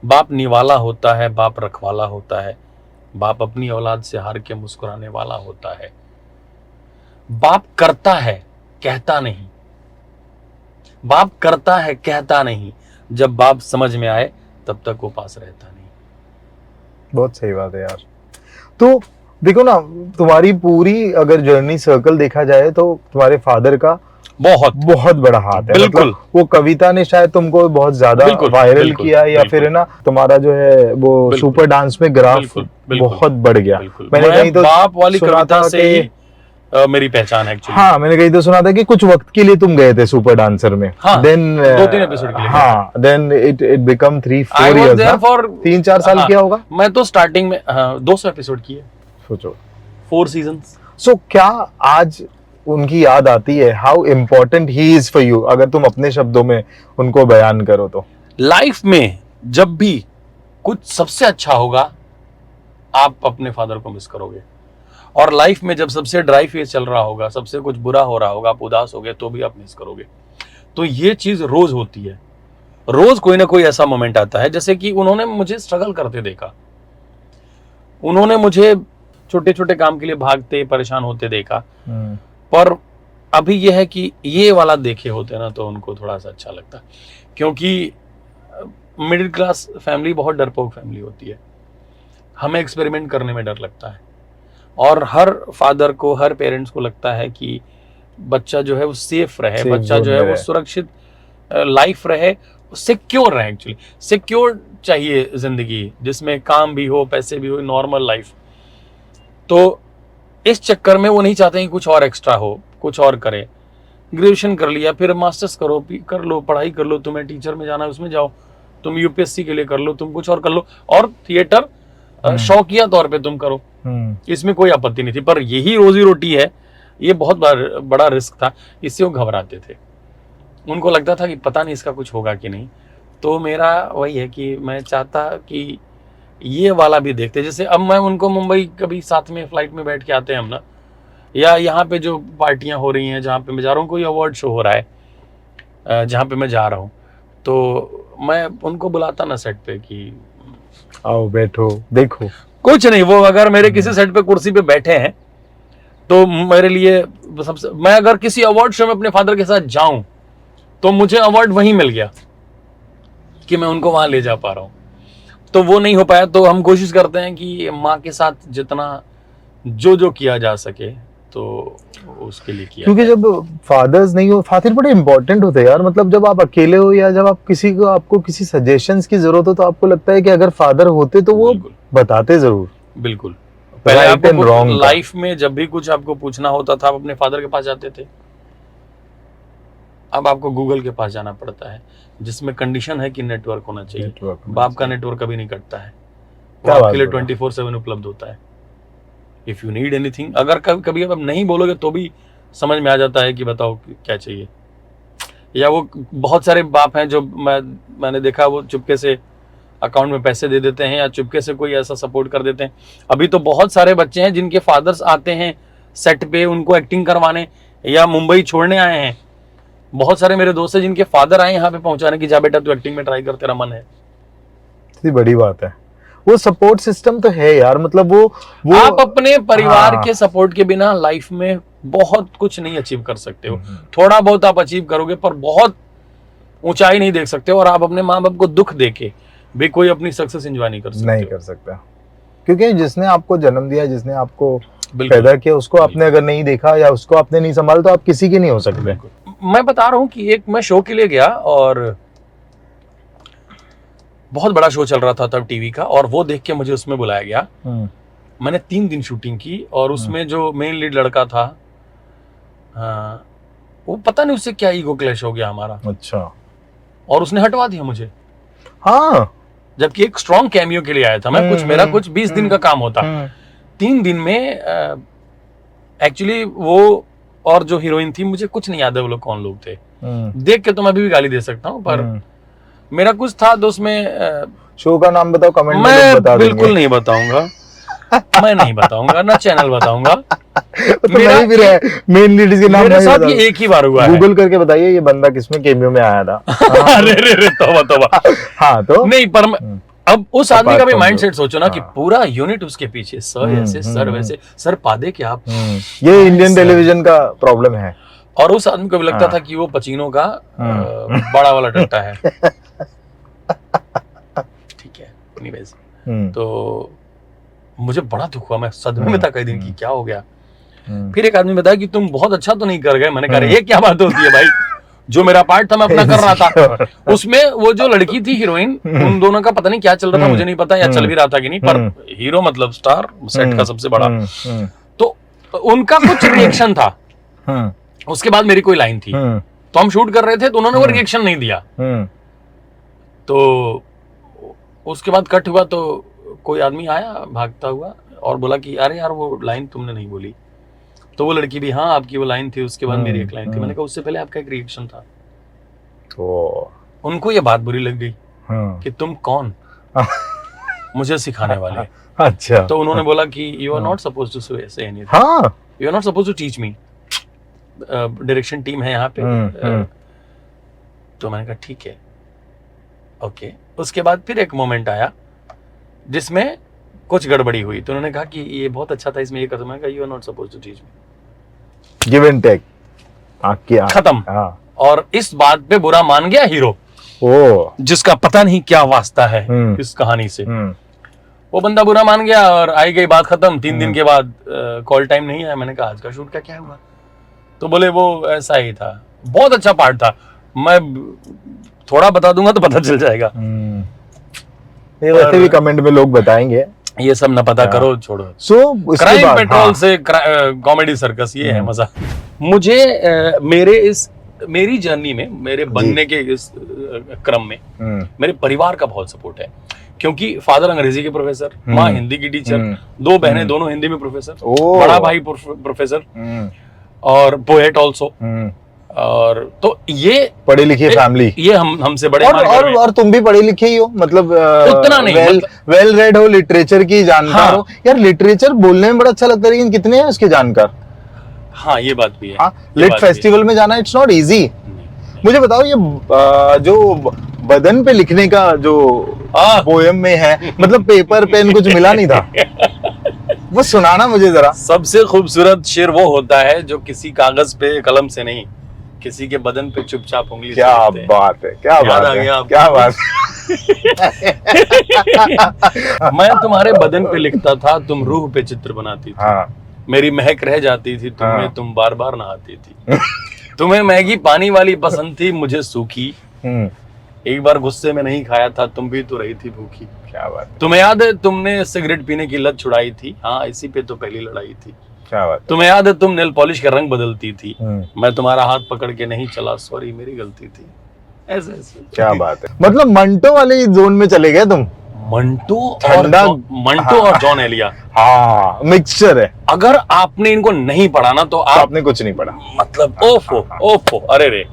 बाप निवाला होता है, बाप रखवाला होता है, बाप अपनी औलाद से हार के मुस्कुराने वाला होता है। बाप करता है, कहता नहीं। बाप करता है, कहता नहीं। जब बाप समझ में आए तब तक वो पास रहता नहीं। बहुत सही बात है यार। तो देखो ना, तुम्हारी पूरी अगर जर्नी सर्कल देखा जाए तो तुम्हारे फादर का बहुत बड़ा हाथ है। मतलब वो कविता ने शायद तुमको बहुत ज्यादा वायरल किया, या फिर है ना, तुम्हारा जो है वो सुपर डांस में ग्राफ बहुत बढ़ गया। मैंने कहीं तो बाप वाली कविता से ही मेरी पहचान है एक्चुअली। हाँ, मैंने कहीं तो सुना था कि कुछ वक्त के लिए तुम गए थे सुपर डांसर में। हाँ, देन 2-3 एपिसोड के लिए। हाँ, देन इट बिकम 3-4 इयर्स ना, 3-4 साल किया होगा। मैं तो स्टार्टिंग में 200 एपिसोड किए, सोचो, 4 सीजन्स। सो क्या आज उनकी याद आती है? How important he is for you, अगर तुम अपने शब्दों में उनको बयान करो तो? लाइफ में जब भी कुछ सबसे अच्छा होगा, आप अपने फादर को मिस करोगे, और लाइफ में जब सबसे ड्राई फेज चल रहा होगा, सबसे कुछ बुरा हो रहा होगा, आप उदास हो गए, तो भी आप मिस करोगे। तो ये चीज रोज होती है, रोज कोई ना कोई ऐसा मोमेंट आता है। जैसे कि उन्होंने मुझे स्ट्रगल करते देखा, उन्होंने मुझे छोटे छोटे काम के लिए भागते परेशान होते देखा, पर अभी यह है कि ये वाला देखे होते ना तो उनको थोड़ा सा अच्छा लगता, क्योंकि मिडिल क्लास फैमिली बहुत डरपोक फैमिली होती है। हमें एक्सपेरिमेंट करने में डर लगता है, और हर फादर को, हर पेरेंट्स को लगता है कि बच्चा जो है वो सेफ रहे, बच्चा जो है वो सुरक्षित लाइफ रहे, सिक्योर रहे। एक्चुअली सिक्योर चाहिए जिंदगी, जिसमें काम भी हो, पैसे भी हो, नॉर्मल लाइफ। तो इस चक्कर में वो नहीं चाहते कि कुछ और एक्स्ट्रा हो, कुछ और करे। ग्रेजुएशन कर लिया, फिर मास्टर्स करो, कर लो, पढ़ाई कर लो, तुम्हें टीचर में जाना है उसमें जाओ, तुम यूपीएससी के लिए कर लो, तुम कुछ और कर लो, और थिएटर शौकिया तौर पे तुम करो, इसमें कोई आपत्ति नहीं थी। पर यही रोजी रोटी है, ये बहुत बड़ा रिस्क था, इससे वो घबराते थे। उनको लगता था कि पता नहीं इसका कुछ होगा कि नहीं। तो मेरा वही है कि मैं चाहता कि ये वाला भी देखते। जैसे अब मैं उनको मुंबई कभी साथ में फ्लाइट में बैठ के आते हैं हम ना, या यहाँ पे जो पार्टियां हो रही हैं, जहाँ पे मैं जा रहा हूँ, कोई अवार्ड शो हो रहा है जहाँ पे मैं जा रहा हूँ, तो मैं उनको बुलाता ना सेट पे कि आओ बैठो देखो, कुछ नहीं, वो अगर मेरे किसी सेट पे कुर्सी पे बैठे हैं तो मेरे लिए सबसे, मैं अगर किसी अवार्ड शो में अपने फादर के साथ जाऊं तो मुझे अवार्ड वहीं मिल गया कि मैं उनको वहां ले जा पा रहा हूं। तो वो नहीं हो पाया, तो हम कोशिश करते हैं कि माँ के साथ जितना जो किया जा सके तो उसके लिए किया। क्योंकि जब फादर्स नहीं हो, फादर बड़े इंपॉर्टेंट होते हैं यार। मतलब जब आप अकेले हो या जब आप किसी को, आपको किसी सजेशंस की जरूरत हो, तो आपको लगता है कि अगर फादर होते तो वो बताते जरूर। बिल्कुल, पहले आपको लाइफ में जब भी कुछ आपको पूछना होता था, आप अपने फादर के पास जाते थे। अब आपको गूगल के पास जाना पड़ता है, जिसमें कंडीशन है कि नेटवर्क होना चाहिए। बाप का नेटवर्क कभी नहीं कटता है, वो आपके लिए 24/7 उपलब्ध होता है। इफ यू नीड एनीथिंग, अगर कभी अब नहीं बोलोगे तो भी समझ में आ जाता है कि बताओ क्या चाहिए। या वो बहुत सारे बाप हैं जो मैंने देखा, वो चुपके से अकाउंट में पैसे दे देते हैं या चुपके से कोई ऐसा सपोर्ट कर देते हैं। अभी तो बहुत सारे बच्चे हैं जिनके फादर्स आते हैं सेट पे उनको एक्टिंग करवाने, या मुंबई छोड़ने आए हैं। बहुत सारे मेरे दोस्त हैं जिनके फादर आए यहाँ पे पहुंचाने की, जा बेटा तू एक्टिंग में ट्राई कर, तेरा मन है। इतनी बड़ी बात है, वो सपोर्ट सिस्टम तो है यार। मतलब वो आप अपने परिवार के सपोर्ट के बिना लाइफ में बहुत कुछ नहीं अचीव कर सकते हो। थोड़ा बहुत आप अचीव करोगे पर बहुत ऊंचाई नहीं देख सकते हो। और आप अपने माँ बाप को दुख देके भी कोई अपनी सक्सेस एंजॉय नहीं कर सकता, क्योंकि जिसने आपको जन्म दिया, जिसने आपको पैदा किया, उसको आपने अगर नहीं देखा या उसको आपने नहीं संभाला तो आप किसी के नहीं हो सकते। मैं बता रहा हूँ कि एक मैं शो के लिए गया और बहुत बड़ा शो चल रहा था तब टीवी का, और वो देख के मुझे उसमें बुलाया गया। मैंने 3 दिन शूटिंग की और उसमें जो मेन लीड लड़का था, वो पता नहीं उससे क्या ईगो क्लैश हो गया हमारा। अच्छा। और उसने हटवा दिया मुझे। हाँ, जबकि एक स्ट्रॉन्ग कैमियो के लिए आया था मैं। मेरा कुछ 20 दिन का काम होता। 3 दिन में एक्चुअली वो और जो हीरोइन थी, मुझे कुछ नहीं याद है वो लोग कौन लोग थे। देख के तो मैं अभी भी गाली दे सकता हूँ, पर मेरा कुछ था तो उसमें शो का नाम बताओ, कमेंट में बता मैं बिल्कुल नहीं बताऊंगा। मैं नहीं बताऊंगा ना चैनल बताऊंगा। तो मेरा भी रहा मेन लीड के नाम मेरे साथ ये एक ही बार हुआ है। गूगल करके बताइए ये बंदा किसमें कैमियो में आया था। अरे तौबा। हाँ तो नहीं, पर अब उस आदमी का भी माइंडसेट सोचो ना कि पूरा यूनिट उसके पीछे, सर ऐसे सर वैसे, सर पादे क्या आप। ये इंडियन टेलीविजन का प्रॉब्लम है। और उस आदमी को भी लगता था कि वो पचीनो का बड़ा वाला टट्टा है। ठीक है, एनीवेज, तो मुझे बड़ा दुख हुआ, मैं सदमे में था कई दिन की क्या हो गया। फिर एक आदमी बताया कि तुम बहुत अच्छा तो नहीं कर गए। मैंने कहा ये क्या बात होती है भाई, जो मेरा पार्ट था मैं अपना कर रहा था। उसमें वो जो लड़की थी हीरोइन, उन दोनों का पता नहीं क्या चल रहा था, मुझे नहीं पता, या चल भी रहा था कि नहीं, पर हीरो मतलब स्टार सेट का सबसे बड़ा, तो उनका कुछ रिएक्शन था। उसके बाद मेरी कोई लाइन थी तो हम शूट कर रहे थे, तो उन्होंने वो रिएक्शन नहीं दिया। तो उसके बाद कट हुआ तो कोई आदमी आया भागता हुआ और बोला कि अरे यार वो लाइन तुमने नहीं बोली। तो वो लड़की भी, हाँ आपकी वो लाइन थी, उसके बाद मेरी एक लाइन थी। मैंने कहा उससे पहले आपका एक रिएक्शन था। तो उनको ये बात बुरी लग गई कि तुम कौन मुझे सिखाने वाले। अच्छा। तो उन्होंने बोला कि you are not suppose to say anything, you are not suppose to teach me, direction team है यहाँ पे। तो मैंने कहा ठीक है, ओके। उसके बाद फिर एक मोमेंट आया जिसमें कुछ गड़बड़ी हुई, तो उन्होंने कहा कि ये बहुत अच्छा था, इसमें ये कर। मैंने कहा you are not suppose to teach me, give and take, खत्म। और इस बात पे बुरा मान गया हीरो, जिसका पता नहीं क्या वास्ता है इस कहानी से। वो बंदा बुरा मान गया और आई गई बात खत्म। 3 दिन के बाद कॉल टाइम नहीं आया। मैंने कहा आज का शूट का क्या हुआ? तो बोले वो ऐसा ही था, बहुत अच्छा पार्ट था, मैं थोड़ा बता दूंगा तो पता चल जाएगा। वैसे भी कमेंट में लोग बताएंगे, ये सब ना पता करो, छोड़ो। क्राइम पेट्रोल से कॉमेडी सर्कस, ये है मजा। मुझे मेरी जर्नी में, मेरे बनने के इस क्रम में मेरे परिवार का बहुत सपोर्ट है, क्योंकि फादर अंग्रेजी के प्रोफेसर, माँ हिंदी की टीचर, 2 बहनें दोनों हिंदी में प्रोफेसर, बड़ा भाई प्रोफेसर और पोएट ऑल्सो। और तो ये पढ़ी लिखी फैमिली, ये हमसे बड़े और तुम भी पढ़े लिखे ही हो, मतलब उतना नहीं, वेल रेड हो, लिटरेचर की जानकार हो। यार लिटरेचर बोलने में बड़ा अच्छा लगता है, लेकिन कितने हैं उसके जानकार? हाँ ये बात भी है। लिट फेस्टिवल में जाना इट्स नॉट इजी। मुझे बताओ ये जो बदन पे लिखने का जो पोयम में है, मतलब पेपर पेन कुछ मिला नहीं था? वो सुनाना मुझे जरा। सबसे खूबसूरत शेर वो होता है जो किसी कागज पे कलम से नहीं, किसी के बदन पे चुपचाप उंगली से क्या लिखते हैं। बात है, क्या याद बात आ है, गया आपको? क्या बात मैं तुम्हारे बदन पे लिखता था, तुम रूह पे चित्र बनाती थी। हाँ। मेरी महक रह जाती थी तुम्हें, हाँ। तुम बार बार नहाती थी। तुम्हें मैगी पानी वाली पसंद थी, मुझे सूखी। एक बार गुस्से में नहीं खाया था, तुम भी तो रही थी भूखी। क्या बात, तुम्हें याद है तुमने सिगरेट पीने की लत छुड़ाई थी, हाँ इसी पे तो पहली लड़ाई थी। क्या बात। तुम्हें याद है तुम नेल पॉलिश का रंग बदलती थी, मैं तुम्हारा हाथ पकड़ के नहीं चला, सॉरी मेरी गलती थी। ऐसे ऐसे। क्या बात है, मतलब मंटो वाले जोन में चले गए तुम। मंटो और जॉन एलिया, हाँ मिक्सचर है। अगर आपने इनको नहीं पढ़ा ना तो आपने कुछ नहीं पढ़ा, मतलब ओफो अरे रे।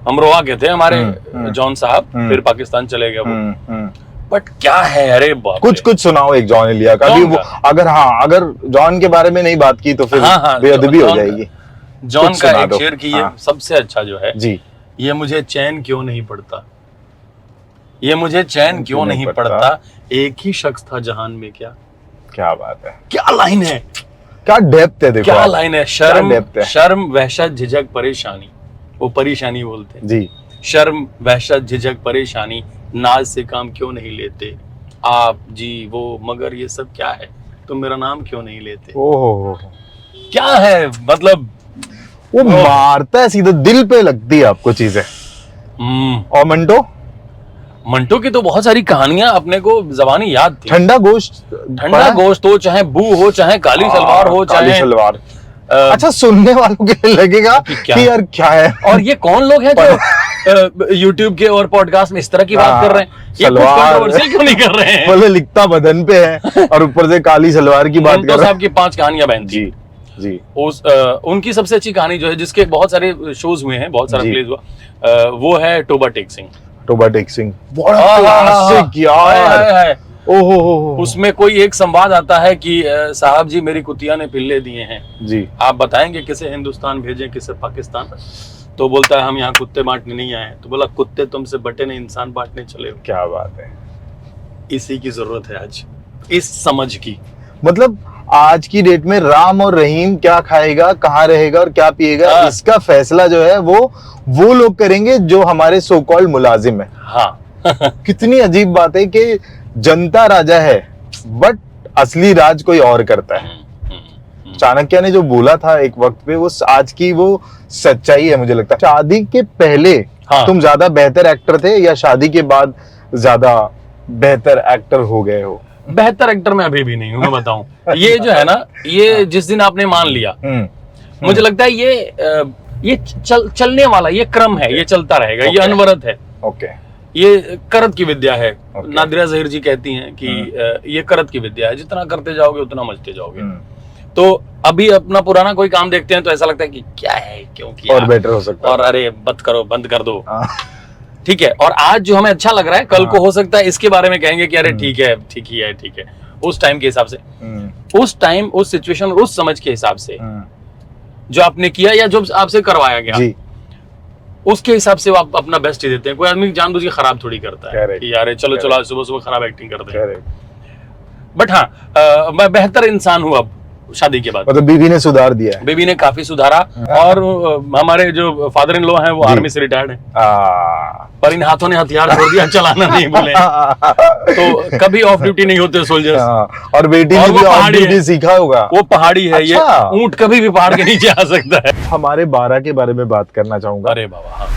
हम रोआ के थे हमारे जॉन साहब, फिर पाकिस्तान चले गए वो। बट क्या है, अरे बाप, कुछ सुनाओ एक जॉन एलिया का भी। वो अगर जॉन के बारे में नहीं बात की तो फिर बेअदबी हो जाएगी। जॉन का एक शेर की ये सबसे अच्छा जो है जी, ये मुझे चैन क्यों नहीं पड़ता, ये मुझे चैन क्यों नहीं पड़ता, एक ही शख्स था जहान में क्या। क्या बात है, क्या लाइन है, क्या डेप्थ है, देखो क्या लाइन है। शर्म वहशत झिझक परेशानी, वो परेशानी बोलते हैं जी। शर्म वहशत झिझक परेशानी, नाज से काम क्यों नहीं लेते आप जी वो, मगर ये सब क्या है, तुम मेरा नाम क्यों नहीं लेते। ओहो, क्या है, मतलब वो मारता है सीधा दिल पे, लगती है आपको चीजें। और मंटो की तो बहुत सारी कहानियां अपने को जबानी याद थी। ठंडा गोश्त हो, चाहे बू हो, चाहे काली सलवार हो, चाहे सलवार। अच्छा, सुनने वालों के लिए लगेगा कि यार क्या है, और ये कौन लोग हैं जो यूट्यूब के और पॉडकास्ट में इस तरह की बात कर रहे हैं, ये कुछ कंट्रोवर्शियल क्यों नहीं कर रहे हैं। बोले लिखता बदन पे है और ऊपर से काली सलवार की बात कर रहे हैं। साहब की 5 कहानियां बहन थी जी। उनकी सबसे अच्छी कहानी जो है, जिसके बहुत सारे शोज हुए हैं, बहुत सारा प्लेज हुआ, वो है टोबा टेक सिंह। बड़ा क्लासिक यार। ओहो, उसमें कोई एक संवाद आता है कि साहब जी मेरी कुतिया ने पिल्ले दिए हैं जी, आप बताएंगे किसे हिंदुस्तान भेजें किसे पाकिस्तान। तो बोलता है हम यहाँ कुत्ते बांटने नहीं आए हैं। तो बोला कुत्ते तुमसे बटे ने इंसान बांटने चले हो। क्या बात है, इसी की जरूरत है आज, इस समझ की। मतलब आज की डेट में राम और रहीम क्या खाएगा, कहाँ रहेगा और क्या पिएगा, इसका फैसला जो है वो लोग करेंगे जो हमारे सो कॉल्ड मुलाजिम है। हाँ कितनी अजीब बात है कि जनता राजा है बट असली राज कोई और करता है। चाणक्य ने जो बोला था एक वक्त पे, वो आज की वो सच्चाई है मुझे लगता है। शादी के पहले तुम ज्यादा बेहतर एक्टर थे या शादी के बाद ज्यादा बेहतर एक्टर हो गए हो? बेहतर एक्टर मैं अभी भी नहीं हूँ, मैं बताऊं। ये जो है ना, ये जिस दिन आपने मान लिया, मुझे लगता है ये चलने वाला ये क्रम है, ये चलता रहेगा, ये अनवरत है। ये करत की विद्या है। नादिरा ज़हीर जी कहती हैं कि ये करत की विद्या है, जितना करते जाओगे उतना मचते जाओगे। तो अभी अपना पुराना कोई काम देखते हैं तो ऐसा लगता है कि क्या है, क्यों किया, और बेटर हो सकता है, और अरे बंद करो, बंद कर दो। ठीक है, और आज जो हमें अच्छा लग रहा है, कल को हो सकता है इसके बारे में कहेंगे कि अरे ठीक है, ठीक ही है, ठीक है। उस टाइम के हिसाब से, उस टाइम, उस सिचुएशन, उस समझ के हिसाब से जो आपने किया या जो आपसे करवाया गया, उसके हिसाब से आप अपना बेस्ट ही देते हैं। कोई आदमी जानबूझ के खराब थोड़ी करता है कि यार चलो चलो सुबह सुबह खराब एक्टिंग करते हैं। बट हाँ, मैं बेहतर इंसान हूँ अब शादी के बाद। मतलब बीवी ने सुधार दिया है, बीवी ने काफी सुधारा। और हमारे जो फादर इन लॉ हैं वो आर्मी से रिटायर्ड हैं, पर इन हाथों ने हथियार छोड़ दिया, चलाना नहीं भूले। तो कभी ऑफ ड्यूटी नहीं होते सोल्जर्स। और बेटी ने भी ऑफ ड्यूटी सीखा होगा। वो पहाड़ी है। ये ऊंट कभी भी पहाड़ के नीचे आ सकता है। हमारे 12 के बारे में बात करना चाहूंगा। अरे बाबा, हाँ।